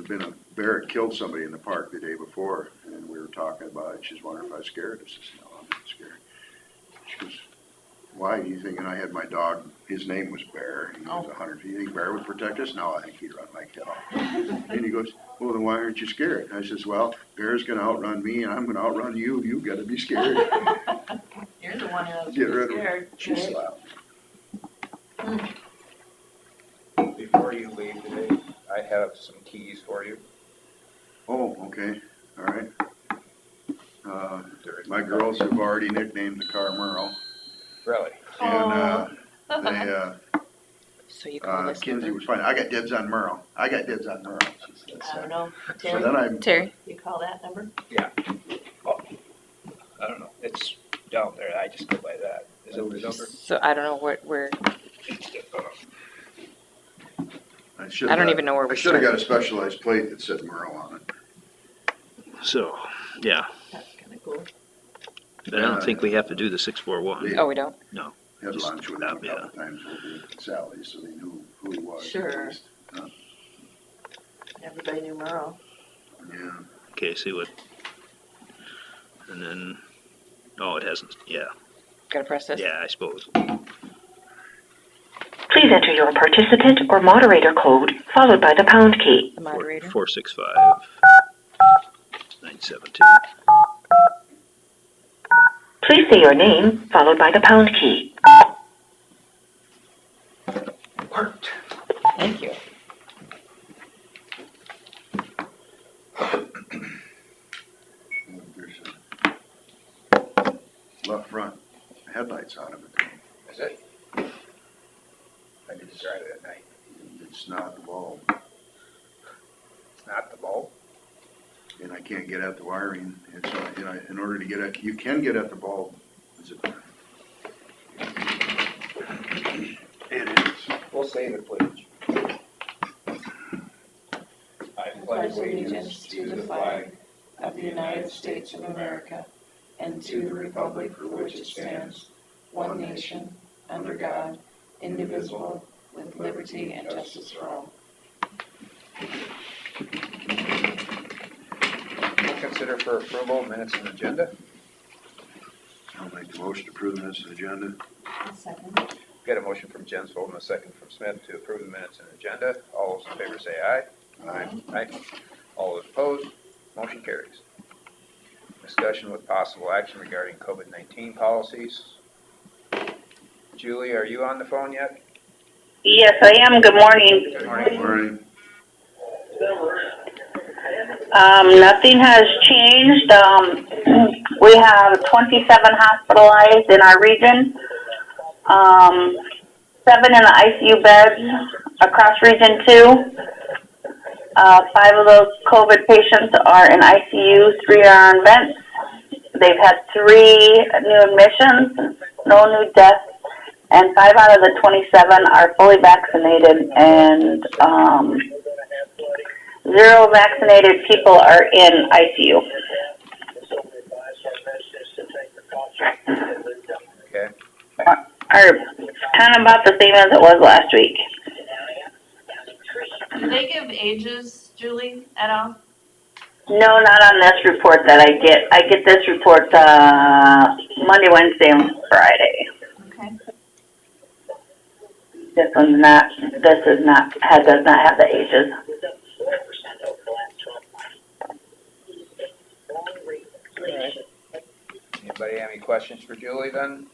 been a bear that killed somebody in the park the day before, and we were talking about it. She's wondering if I was scared. I says, no, I'm not scared. She goes, why do you think? And I had my dog, his name was Bear. He was 100 feet. You think Bear would protect us? No, I think he'd run like hell. And he goes, well, then why aren't you scared? And I says, well, Bear's going to outrun me, and I'm going to outrun you. You've got to be scared. You're the one who's scared. She slapped. Before you leave today, I have some keys for you. Oh, okay. All right. My girls have already nicknamed the car Merle. Really? And So you call this Kinsey number? was fine. I got dibs on Merle. I got dibs on Merle. She said, I don't know. So then Terry, you call that number? Yeah. Oh, I don't know. It's down there. I just go by that. Is it the number? So I don't know where. I don't even know where we I should have start. got a specialized plate that said Merle on it. So, yeah, That's kind of cool. but I don't think we have to do the 641. Oh, we don't? No. Had Just lunch with him a yeah. couple times over at Sally's, so they knew who he was. Sure. At least. Everybody knew Merle. Yeah. Okay, see what, and then, oh, it hasn't, yeah, Gotta press this? yeah, I suppose. Please enter your participant or moderator code followed by the pound key. The moderator? 465 972. Please say your name followed by the pound key. Worked. Thank you. There's a left front headlights out of it. Is it? I need to drive it at night. It's not the bulb, It's not the bulb. and I can't get at the wiring. It's in order to get at, you can get at the bulb. Is it? It is. We'll say the pledge. I pledge allegiance to the flag of the United States of America and to the republic for which it stands, one nation, under God, indivisible, with liberty and justice for all. We'll consider for approval minutes and agenda. I'll make the motion to approve the minutes of the agenda. Second. Got a motion from Jensvold and a second from Smith to approve the minutes and agenda. All those in favor say aye. Aye. Aye. All those opposed, motion carries. Discussion with possible action regarding COVID-19 policies. Julie, are you on the phone yet? Yes, I am. Good morning. Good morning. Morning. Nothing has changed. We have 27 hospitalized in our region, 7 in the ICU beds across Region 2. 5 of those COVID patients are in ICU, 3 are on vents. They've had 3 new admissions, no new deaths, and 5 out of the 27 are fully vaccinated, and 0 vaccinated people are in ICU. Okay. Are kind of about the same as it was last week. Do they give ages, Julie, at all? No, not on this report that I get. I get this report Monday, Wednesday, and Friday. Okay. This one's not. This is not. Does not have the ages. Anybody have any questions for Julie then?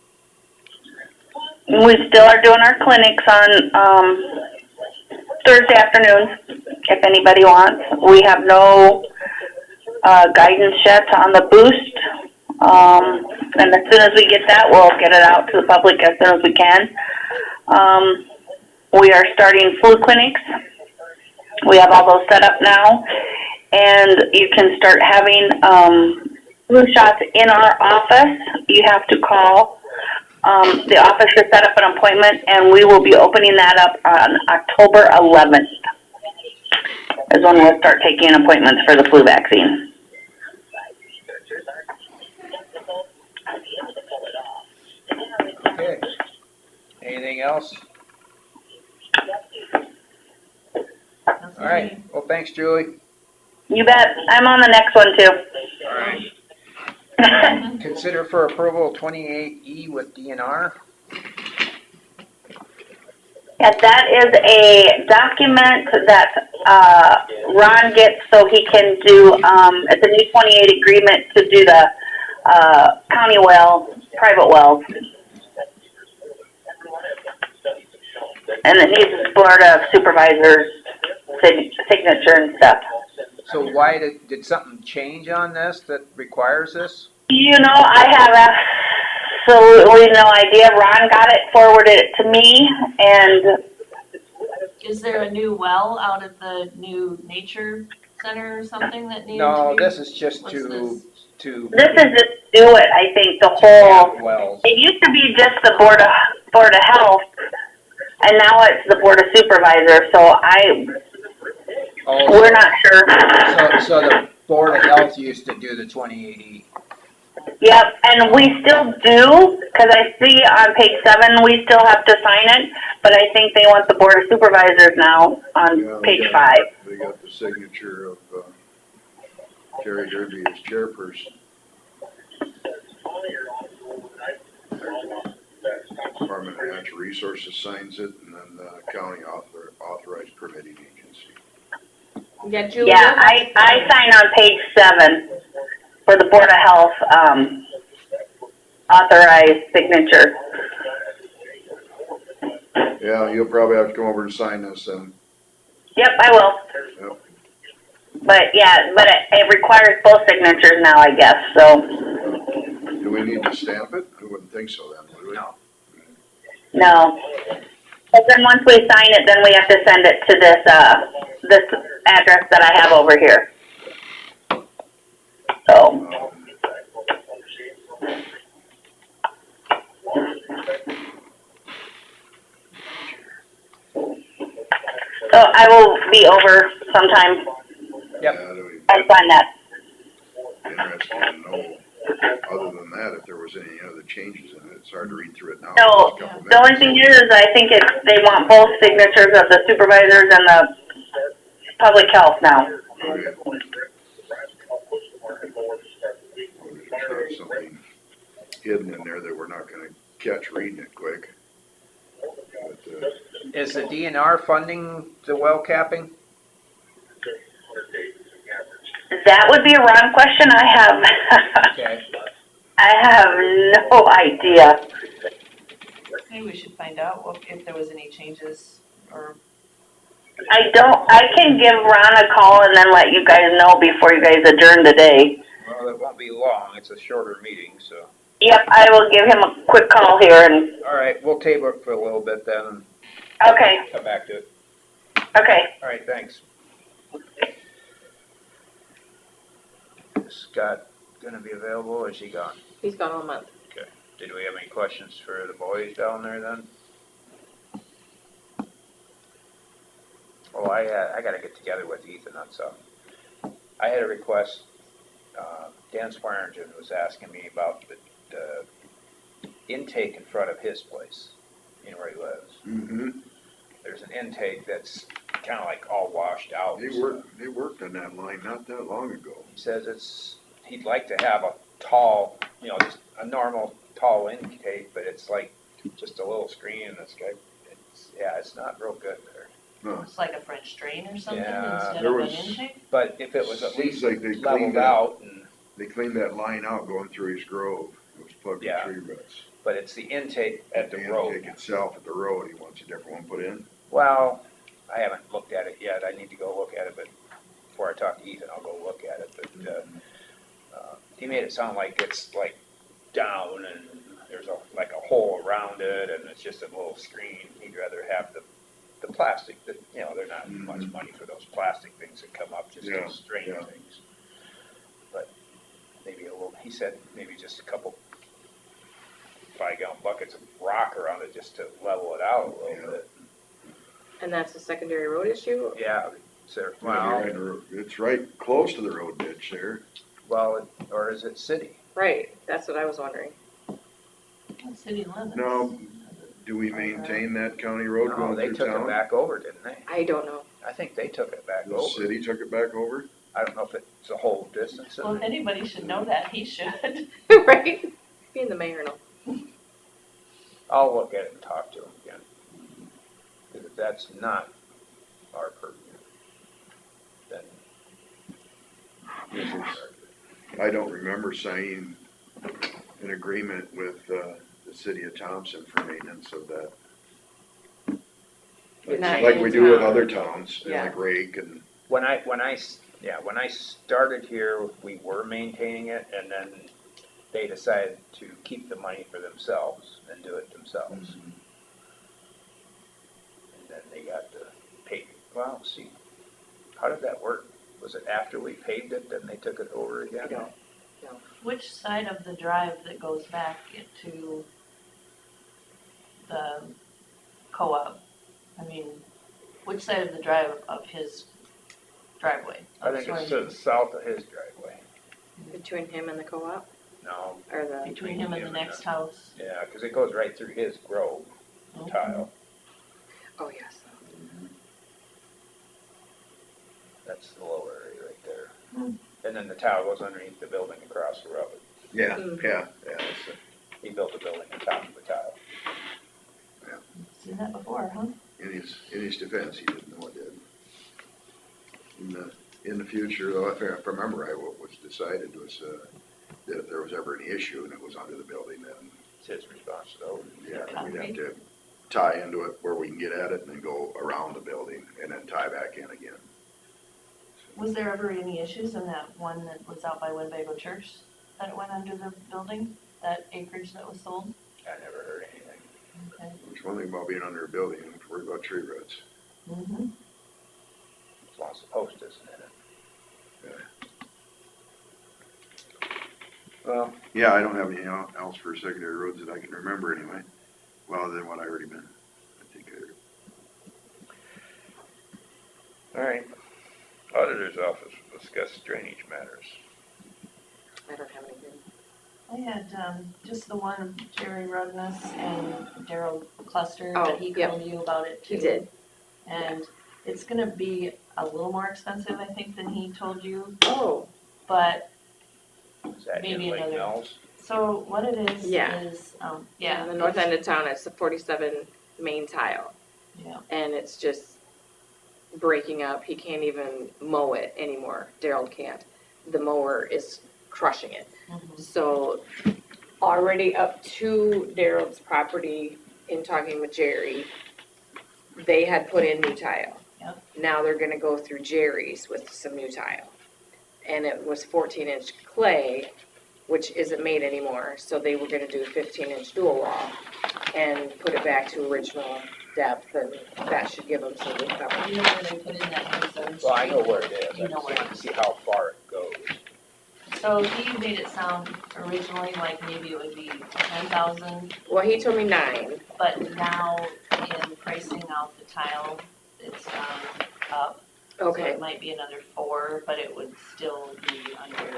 We still are doing our clinics on Thursday afternoons, if anybody wants. We have no guidance yet on the boost. And as soon as we get that, we'll get it out to the public as soon as we can. We are starting flu clinics. We have all those set up now. And you can start having flu shots in our office. You have to call the office to set up an appointment, and we will be opening that up on October 11th is when we'll start taking appointments for the flu vaccine. Okay. Anything else? All right, well, thanks, Julie. You bet. I'm on the next one too. All right. Consider for approval 28E with DNR. Yeah, that is a document that, Ron gets so he can do, it's a new 28 agreement to do the, county well, private wells. And it needs a board of supervisors signature and stuff. So why did something change on this that requires this? You know, I have absolutely no idea. Ron got it, forwarded it to me, and Is there a new well out at the new nature center or something that needed to No, be? this is just What's to this? this is just do it, I think, the whole, wells. it used to be just the Board of Health, and now it's the Board of Supervisors, so Oh, we're not sure. So the Board of Health used to do the 2080. Yep, and we still do, because I see on page 7, we still have to sign it, but I think they want the Board of Supervisors now Yeah, on page 5. They got the signature of, Terry Derby as chairperson. Department of Natural Resources signs it, and then the county authorized permitting agency. Yeah, Julie. Yeah, I sign on page 7 for the Board of Health, authorized signature. Yeah, you'll probably have to come over and sign this, and, Yep, I will. yep. But yeah, but it requires both signatures now, I guess, so. Do we need to stamp it? I wouldn't think so then, would we? No. No. But then once we sign it, then we have to send it to this address that I have over here. So, so I will be over sometime Yep. Yeah, do we- and sign that. Interesting to know, other than that, if there was any other changes in it. It's hard to read through it now. No, Just a couple the only minutes. thing is I think they want both signatures of the supervisors and the public health now. Okay. There's something hidden in there that we're not gonna catch reading it quick. But, Is the DNR funding the well capping? That would be a Ron question. Okay. I have no idea. Maybe we should find out if there was any changes or. I can give Ron a call and then let you guys know before you guys adjourn today. Well, it won't be long. It's a shorter meeting, so. Yep, I will give him a quick call here and, All right, we'll table it for a little bit then and okay, come back to it. okay. All right, thanks. Is Scott gonna be available or is he gone? He's gone all month. Did we have any questions for the boys down there then? Oh, I gotta get together with Ethan on something. I had a request, Dan Swearingen was asking me about the intake in front of his place, you know where he lives. mm-hmm. There's an intake that's kinda like all washed out. They worked on that line not that long ago. He says he'd like to have a tall, just a normal tall intake, but it's like just a little screen and it's not real good there. No, It's like a French drain or something Yeah, instead there of an was- intake? But if it was at Seems least like they cleaned leveled that. out and, They cleaned that line out going through his grove. It was plugged with Yeah. tree roots. but it's the intake at the intake road. itself at the road, he wants a different one put in. Well, I haven't looked at it yet. I need to go look at it, but before I talk to Ethan, I'll go look at it. But he made it sound like it's like down and there's like a hole around it and it's just a little screen. He'd rather have the plastic that, they're not much money for those plastic things that come up just Yeah, to strain yeah. things. But maybe he said maybe just a couple 5-gallon buckets of rock around it just to level it out a little bit. And that's a secondary road issue? Yeah, sir. It's right close to the road ditch there. Well, or is it city? Right, that's what I was wondering. City limits. Now, do we maintain that county road No, going they through took it town? back over, didn't they? I don't know. I think they took it back The over. city took it back over? I don't know if it's a whole distance. Well, if anybody should know that, he should. Right? Being the mayor and all. I'll look at it and talk to him again. Because if that's not our purview, then. I don't remember signing an agreement with, the city of Thompson for maintenance of that. Not Like we do with in town. other towns, Yeah. like Rake and, When I started here, we were maintaining it, and then they decided to keep the money for themselves and do it themselves. And then they got to pay, well, see, how did that work? Was it after we paved it, then they took it over again? No. Which side of the drive that goes back to the co-op? I mean, which side of the drive of his driveway? I think it's to the south of his driveway. Between him and the co-op, No, or the, Between him and the next house. yeah, because it goes right through his grove tile. oh, yes. That's the lower area right there. Hmm. And then the tile goes underneath the building across the road. yeah, Mhm. yeah, that's it. He built a building on top of the tile. Seen that before, huh? In his defense, he didn't know it did. In the future, though, if I remember right, what was decided was, that if there was ever any issue and it was under the building, then, It's his responsibility. yeah, we'd have to tie into it where we can get at it and then go around the building and then tie back in again. Was there ever any issues in that one that was out by Winnebago Church that it went under the building? That acreage that was sold? I never heard anything. Okay. Which one thing about being under a building, you don't have to worry about tree roots. Mm-hmm. As long as the post isn't in it. Well, yeah, I don't have anything else for secondary roads that I can remember anyway, well, other than what I already been, I think I All right. Auditor's office will discuss drainage matters. I don't have anything. I had just the one, Jerry Rudness and Daryl Cluster, Oh, but he yep. called you about it too. He did. And it's gonna be a little more expensive, I think, than he told you, Oh, but, Is that in Maybe Lake another- Mills? so what it is, Yeah. is, on yeah. the north end of town, it's the 47 main tile, Yeah, and it's just breaking up. He can't even mow it anymore. Daryl can't. The mower is crushing it. mhm, So already up to Daryl's property, in talking with Jerry, they had put in new tile. Yep. Now they're gonna go through Jerry's with some new tile. And it was 14-inch clay, which isn't made anymore, so they were gonna do 15-inch dual wall and put it back to original depth, and that should give them some good coverage. you know where they put in that 27th Street? Well, I know where it is. You I know just where want to see how far it goes. So he made it sound originally like maybe it would be 10,000, Well, he told me 9. but now in pricing out the tile, it's gone up. So Okay, it might be another 4, but it would still be under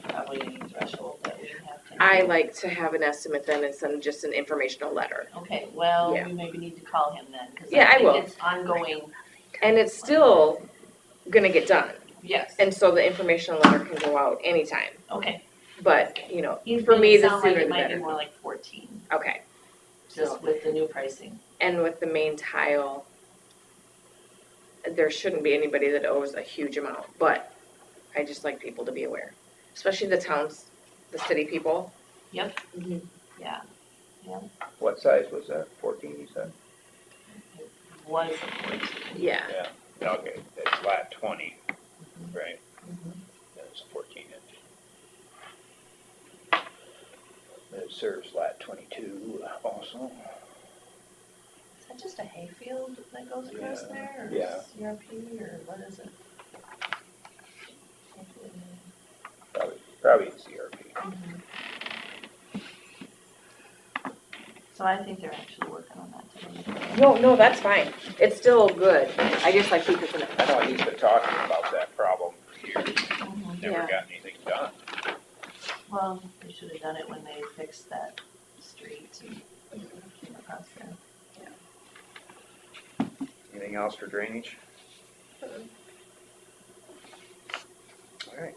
probably any threshold that we have to. I like to have an estimate then and send just an informational letter. Okay, well, Yeah. we maybe need to call him then, because Yeah, I I will. think it's ongoing, And it's still gonna get done, yes, and so the informational letter can go out anytime. okay. But, you know, He's for made me, it the sound like sooner it the might be better. more like 14, Okay. just So, with the new pricing. and with the main tile, there shouldn't be anybody that owes a huge amount, but I just like people to be aware, especially the towns, the city people. Yep. Mhm. Yeah, What size was that? 14, you said? it was a 14. Yeah, Yeah. Okay, that's lat 20, Mhm. right? Mhm. That's 14 inch. It serves lat 22 also. Is that just a hayfield that goes across Yeah. there, or Yeah. CRP, or what is it? Probably CRP. Mhm. So I think they're actually working on that today. no, that's fine, it's still good, I just like people to know. I know he's been talking about that problem for years, Mhm. never Yeah. got anything done. Well, they should have done it when they fixed that street and came across there. Anything else for drainage? All right,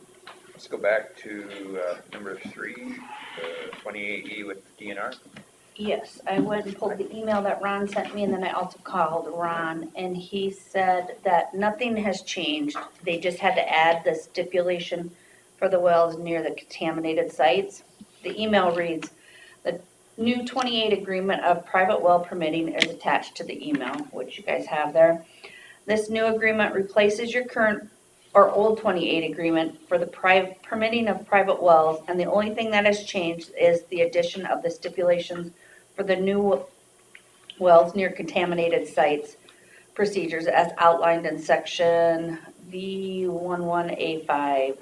let's go back to number 3, 28E with DNR. Yes, I went and pulled the email that Ron sent me, and then I also called Ron, and he said that nothing has changed. They just had to add the stipulation for the wells near the contaminated sites. The email reads, "The new 28 agreement of private well permitting is attached to the email," which you guys have there. "This new agreement replaces your current or old 28 agreement for the permitting of private wells, and the only thing that has changed is the addition of the stipulations for the new wells near contaminated sites procedures as outlined in section V11A5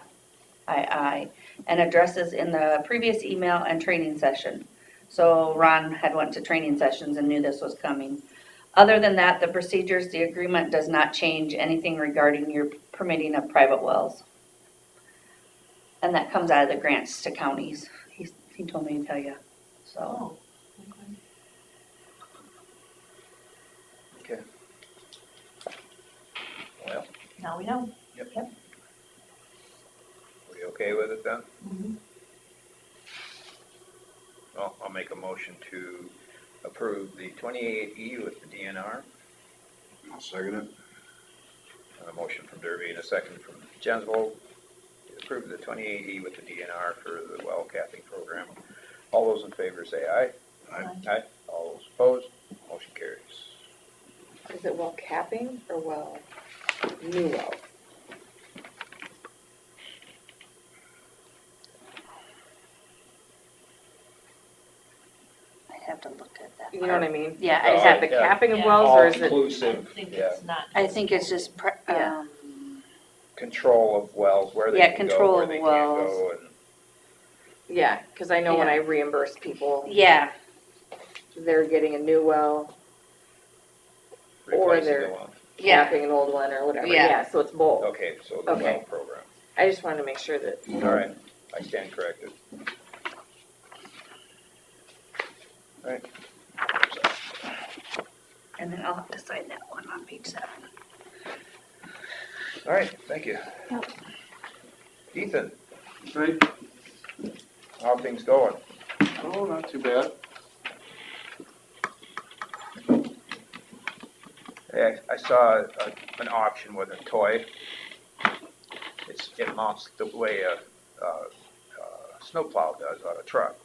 II and addresses in the previous email and training session." So Ron had went to training sessions and knew this was coming. "Other than that, the procedures, the agreement does not change anything regarding your permitting of private wells." And that comes out of the grants to counties. He told me to tell you, so. Oh, okay. Okay. Well, Now we know. we okay with it then? Mhm. Well, I'll make a motion to approve the 28E with the DNR. I'll second it. A motion from Derby and a second from Jensvold to approve the 28E with the DNR for the well capping program. All those in favor say aye. Aye. All those opposed, motion carries. Is it well capping or well, new well? I have to look at that. You know what I mean? Yeah, Oh, Is that the yeah. capping of Yeah. wells or is it, I All-inclusive, think yeah, it's not. I think it's just, Yeah. control of wells, where they Yeah, can go, control where of they can't wells. go, and yeah, cause I know when Yeah. I reimburse people, yeah, they're getting a new well, Or replacing they're- the one. yeah, capping an old one or whatever, Yeah. yeah, so it's both. Okay, so the well Okay. program. I just wanted to make sure that, All right, I stand corrected. All right. and then I'll have to sign that one on page 7. All right, thank you. Ethan, Right, how are things going? oh, not too bad. Hey, I saw an auction with a toy. It mounts the way a snowplow does on a truck.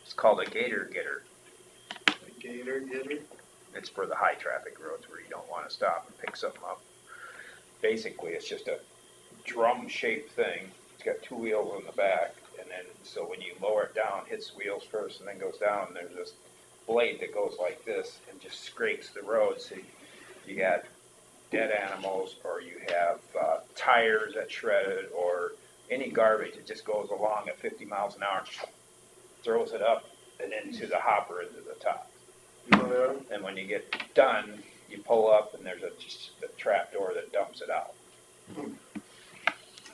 It's called a gator getter. Gator, getter. It's for the high traffic roads where you don't want to stop and pick something up. Basically, it's just a drum shaped thing. It's got 2 wheels on the back, and then so when you lower it down, hits the wheels first and then goes down, and there's this blade that goes like this and just scrapes the road. So you got dead animals, or you have tires that shredded, or any garbage. It just goes along at 50 miles an hour, throws it up and into the hopper into the top. And when you get done, you pull up and there's just a trap door that dumps it out.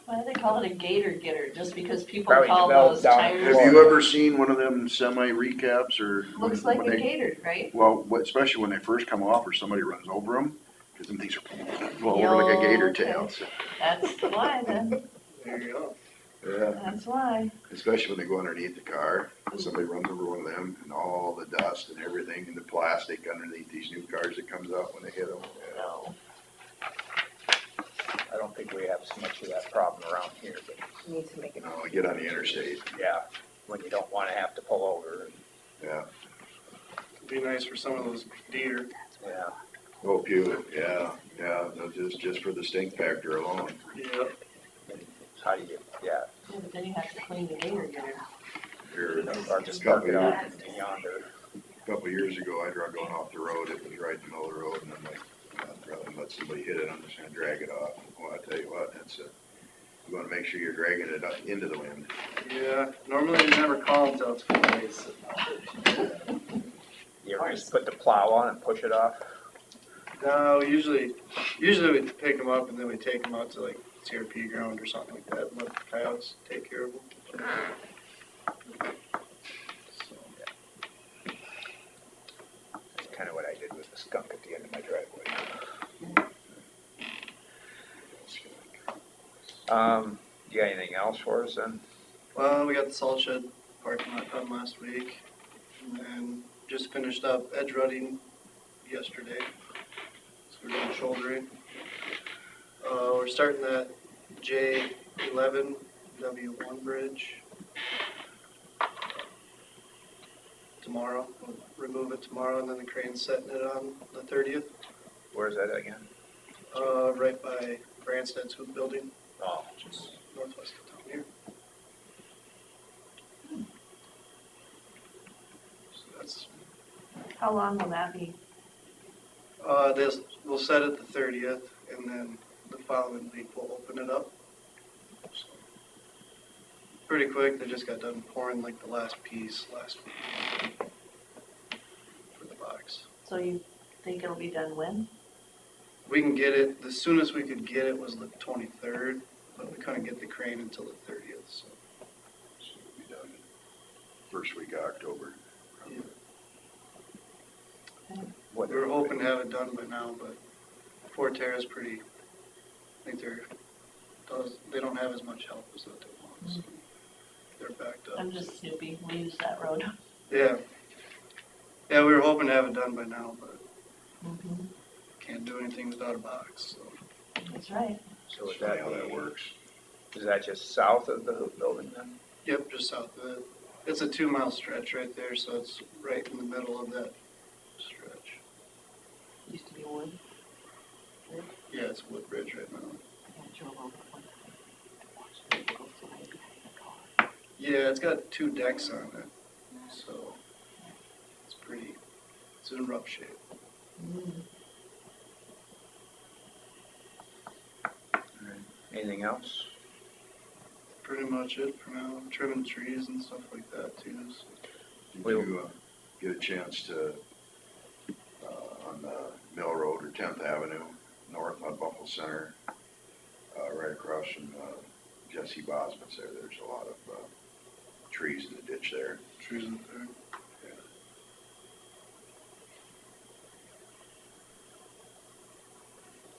Why do they call it a gator getter? Just because people Probably call developed those down tires? Have you ever seen one of them semi recaps or? Looks like when a they- gator, right? Well, especially when they first come off or somebody runs over them, because them things are blow over like a gator Okay. tail. So, That's why then, There you go. yeah, that's why. especially when they go underneath the car, and somebody runs over one of them and all the dust and everything and the plastic underneath these new cars that comes out when they hit them. No. I don't think we have so much of that problem around here, but you need to make it. You know, get on the interstate, yeah, when you don't want to have to pull over. yeah. It'd be nice for some of those deer. Yeah. Oh, Pew, yeah, no, just for the stink factor alone. Yep. How do you, yeah, Yeah, but then you have to clean the gator getter. Here, or just park it out yonder. a couple of years ago, I drove going off the road, it was right in the middle of the road, and I'm like, rather than let somebody hit it, I'm just gonna drag it off. Well, I tell you what, you wanna make sure you're dragging it up into the wind. Yeah, normally they never call until it's full ice. You ever just put the plow on and push it off? No, usually we pick them up and then we take them out to like CRP ground or something like that, and let the coyotes take care of them. That's kind of what I did with the skunk at the end of my driveway. You got anything else for us then? Well, we got the salt shed parking lot done last week, and then just finished up edge rutting yesterday. So we're doing shouldering. We're starting that J11 W1 bridge tomorrow. We'll remove it tomorrow, and then the crane's setting it on the 30th, Where's that again? right by Branstad's Hoop Building, Oh, just northwest of town here. So that's, How long will that be? we'll set it the 30th, and then the following week we'll open it up. So, pretty quick, they just got done pouring like the last piece last week for the box. So you think it'll be done when? We can get it, the soonest we could get it was the 23rd, but we couldn't get the crane until the 30th, so. So it'll be done first week of October. what? We were hoping to have it done by now, but Forterra's pretty, I think they don't have as much help as what they want, so they're backed up. I'm just snoopy, we use that road. Yeah. Yeah, we were hoping to have it done by now, but Mm-hmm. can't do anything without a box, so. That's right. So would That's funny that how that be, works. is that just south of the hoop building then? Yep, just south of it. It's a 2-mile stretch right there, so it's right in the middle of that stretch. Used to be wood. Yeah, it's Woodbridge right now. I drove over one time. It goes right behind the car. Yeah, it's got 2 decks on it, so it's in rough shape. Mm. Anything else? Pretty much it for now. Trimming trees and stuff like that too. So. Did We'll- you get a chance to, on Mill Road or 10th Avenue, north on Buffalo Center, right across from Jesse Bosman's there's a lot of trees in the ditch there. Trees in there.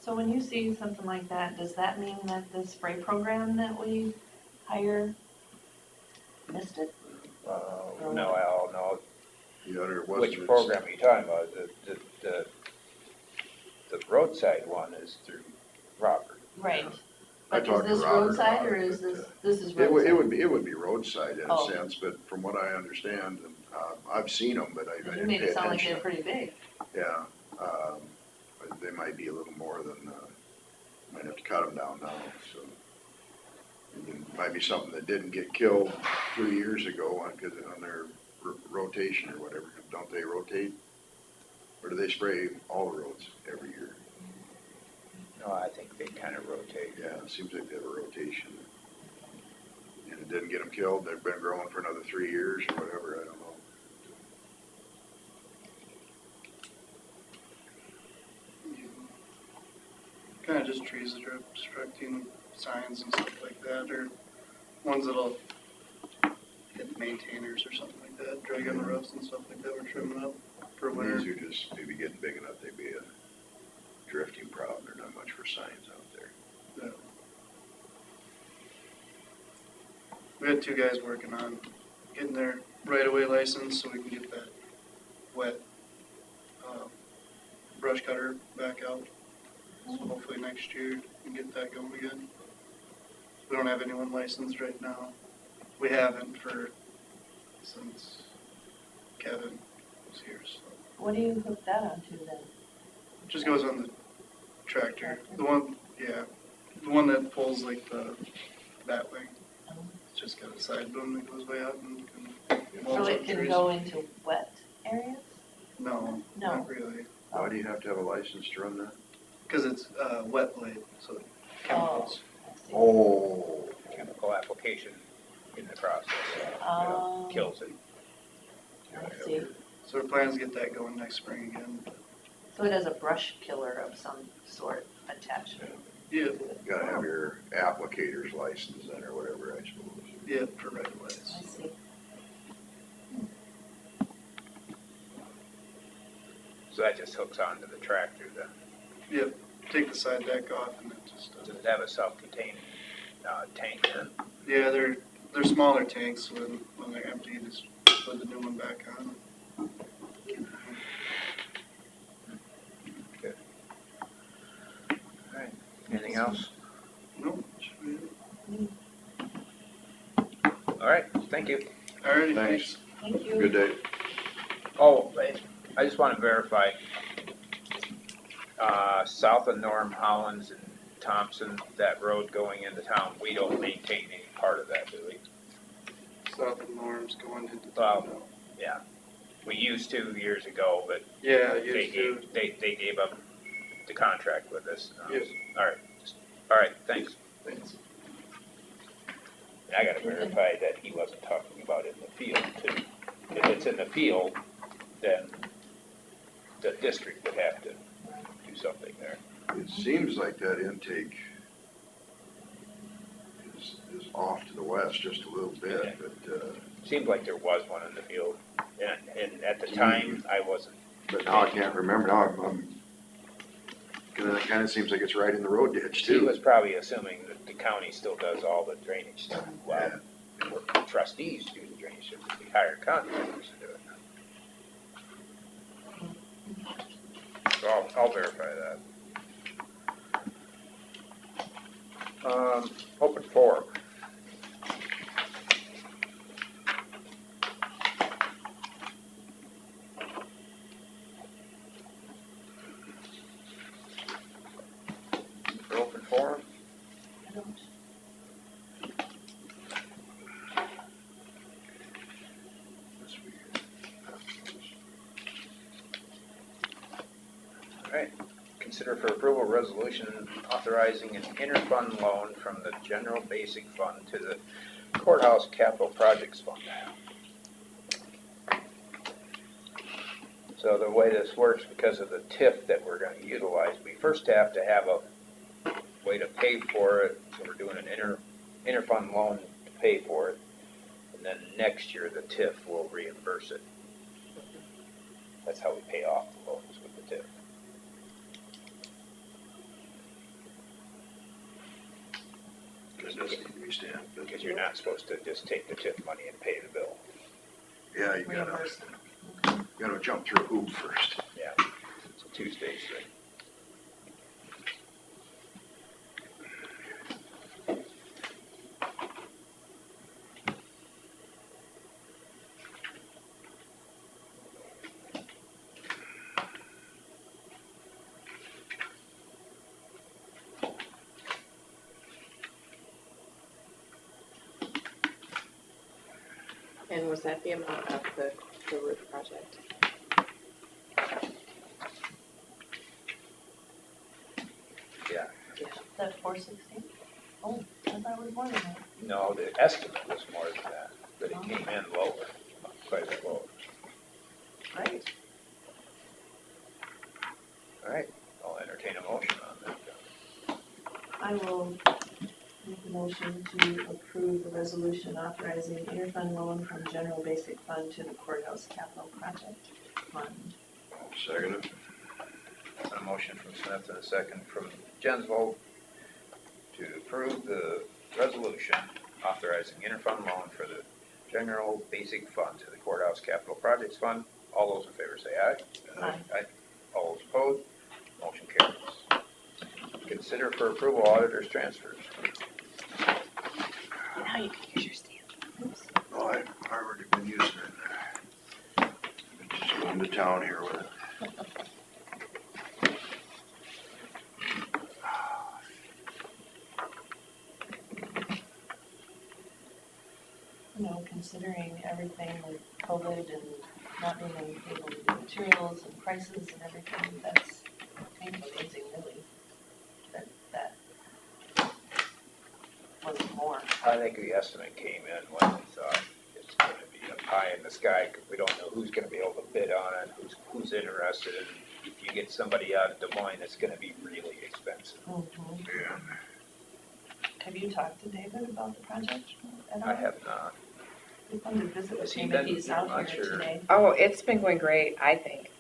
So when you see something like that, does that mean that the spray program that we hire missed it? No, Al, no. The other was. Which program are you talking about? The roadside one is through Robert. Right. I But is talked to this Robert roadside about or it, is but, this, this is It would, roadside? it would be roadside in a Oh. sense, but from what I understand, and I've seen them, but I You didn't made pay it sound like attention. they're pretty big. Yeah, but they might be a little more than, might have to cut them down now, so. And it might be something that didn't get killed 3 years ago on their rotation or whatever, don't they rotate? Or do they spray all the roads every year? No, I think they kind of rotate. Yeah, it seems like they have a rotation. And it didn't get them killed, they've been growing for another 3 years or whatever, I don't know. Kind of just trees that are obstructing signs and stuff like that, or ones that'll hit maintainers or something like that, drag on the roofs and stuff like that. We're trimming up for winter. These are just maybe getting big enough, they'd be a drifting problem, they're not much for signs out there. Yeah. We had 2 guys working on getting their right-of-way license so we can get that wet brush cutter back out. So hopefully next year we can get that going again. We don't have anyone licensed right now. We haven't since Kevin was here, so. What do you hook that onto then? It just goes on the tractor. The one that pulls like that way. It's just got a side boom that goes way out and can So mulch it up can trees. go into wet areas? No, No. not really. Why do you have to have a license to run that? Because it's wet blade, so chemicals. I see. Oh, Chemical application in the process, Oh. kills it. I see. So our plans to get that going next spring again. So it has a brush killer of some sort attached. Yeah, you gotta have your applicator's license then or whatever, I suppose. yeah, for right of ways. I see. So that just hooks onto the tractor then. Yep, take the side deck off and it just Does it have a self-contained tank in? Yeah, they're smaller tanks, when they're empty, you just put the new one back on. Alright, anything else? Nope. should be it. Alright, thank you. Alrighty, Thanks. thanks. Thank you. Good day. Oh, I just wanna verify, south of Norm Hollins and Thompson, that road going into town, we don't maintain any part of that, do we? South of Norm's going into Well, town now. yeah, we used to years ago, but Yeah, they used to. gave, they gave up the contract with us. Yes. Alright, thanks. Thanks. I gotta verify that he wasn't talking about it in the field too. If it's in the field, then the district would have to do something there. It seems like that intake is off to the west just a little bit, but Seemed like there was one in the field, and at the time, I wasn't. now I can't remember. Now it kind of seems like it's right in the road ditch He too. was probably assuming that the county still does all the drainage stuff. Well, trustees do the drainage, stuff. We hire contractors to do it. So I'll verify that. Open forum. For open forum? I don't. Alright, consider for approval resolution authorizing an interfund loan from the general basic fund to the courthouse capital projects fund. So the way this works, because of the TIF that we're gonna utilize, we first have to have a way to pay for it, so we're doing an interfund loan to pay for it. And then next year, the TIF will reimburse it. That's how we pay off the loans with the TIF. Because it doesn't need to be stamped. but- Because you're not supposed to just take the TIF money and pay the bill. Yeah, you Reimbursement. gotta jump through a hoop first. Yeah, it's a two-stage thing. And was that the amount of the roof project? Yeah. That 460? Oh, I thought it was more than that. No, the estimate was more than that, but it came in lower, quite a bit lower. Right. All right, I'll entertain a motion on that. I will make a motion to approve the resolution authorizing interfund loan from general basic fund to the courthouse capital project fund. Second it. A motion from Smith and a second from Jensvold to approve the resolution authorizing interfund loan for the general basic fund to the courthouse capital projects fund. All those in favor say aye. Aye. All those opposed, motion carries. Consider for approval auditors transfers. Now you can use your stamp. Oops. Oh, I've already been using it. Just going to town here with it. You know, considering everything with COVID and not being able to do materials and prices and everything, that's kind of amazing, really, that wasn't more. I think the estimate came in when we thought it's gonna be up high in the sky, because we don't know who's gonna be able to bid on it, who's interested, and if you get somebody out of Des Moines, it's gonna be really expensive. Mhm. Yeah. Have you talked to David about the project at all? I have not. We wanted to visit Has with he him been? if he's out I'm here sure. today. Oh, it's been going great, I think.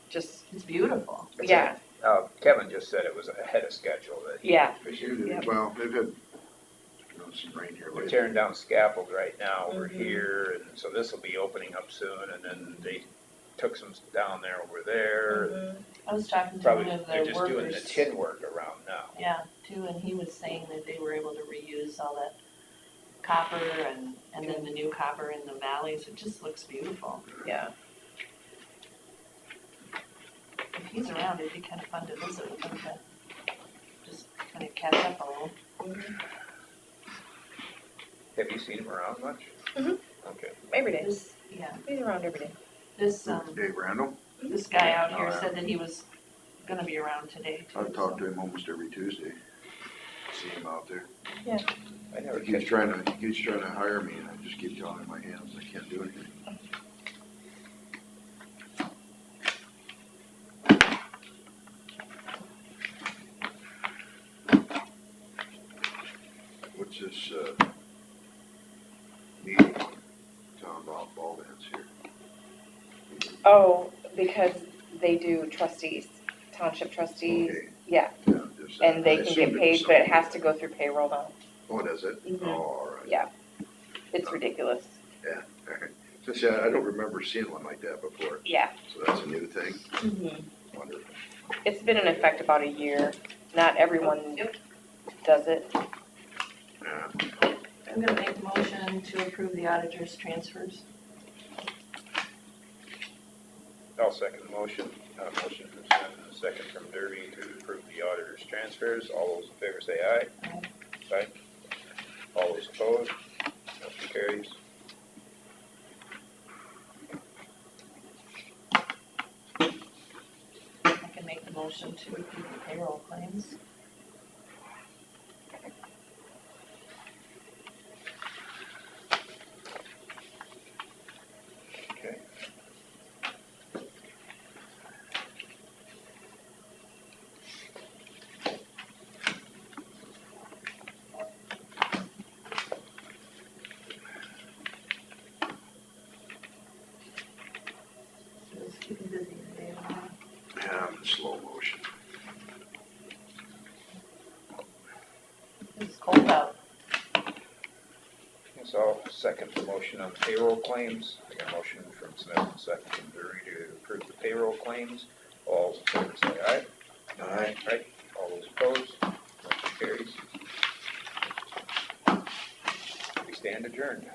Just, It's beautiful. yeah, Kevin just said it was ahead of schedule, that he. Yeah. Well, Yep. they've had some rain here They're lately. tearing down scaffold right now over Mhm. here, and so this will be opening up soon, and then they took some down there over there. Mhm. I was talking to Probably, one of they're the just doing the workers. tin work around now. Yeah, too, and he was saying that they were able to reuse all that copper and then the new copper in the valleys. It just looks beautiful. Yeah, If he's around, it'd be kind of fun to visit with him, to just kind of catch up a little. Have you seen him around much? Mhm. Okay. every day. Yeah, He's around every day. this, Dave Randall, this guy out here Oh, yeah. said that he was gonna be around today too. I talk so. to him almost every Tuesday. See him out there. I never He keeps catch trying to hire me, and I just keep telling him my hands, I can't do anything. What's this, meeting talking about ball dance here? Oh, because they do trustees, township trustees, Okay. yeah, Yeah, just that. and they I can assumed get it was paid, but it something- has to go through payroll now. Oh, does it? Mhm. Oh, all right. Yeah. It's ridiculous. Yeah, okay. So, see, I don't remember seeing one like that before, Yeah. so that's a new thing. Mhm. Wonderful. It's been in effect about a year. Not everyone does it. Yeah. I'm gonna make a motion to approve the auditor's transfers. I'll second the motion. Motion from Smith and a second from Derby to approve the auditor's transfers. All those in favor say aye. Aye. All those opposed, motion carries. I can make the motion to approve the payroll claims. Okay. It's keeping busy today. Yeah, I'm in slow motion. It's cold out. So I'll second the motion on payroll claims. I got a motion from Smith and a second from Derby to approve the payroll claims. All those in favor say aye. Aye. Aye. All those opposed, motion carries. We stand adjourned.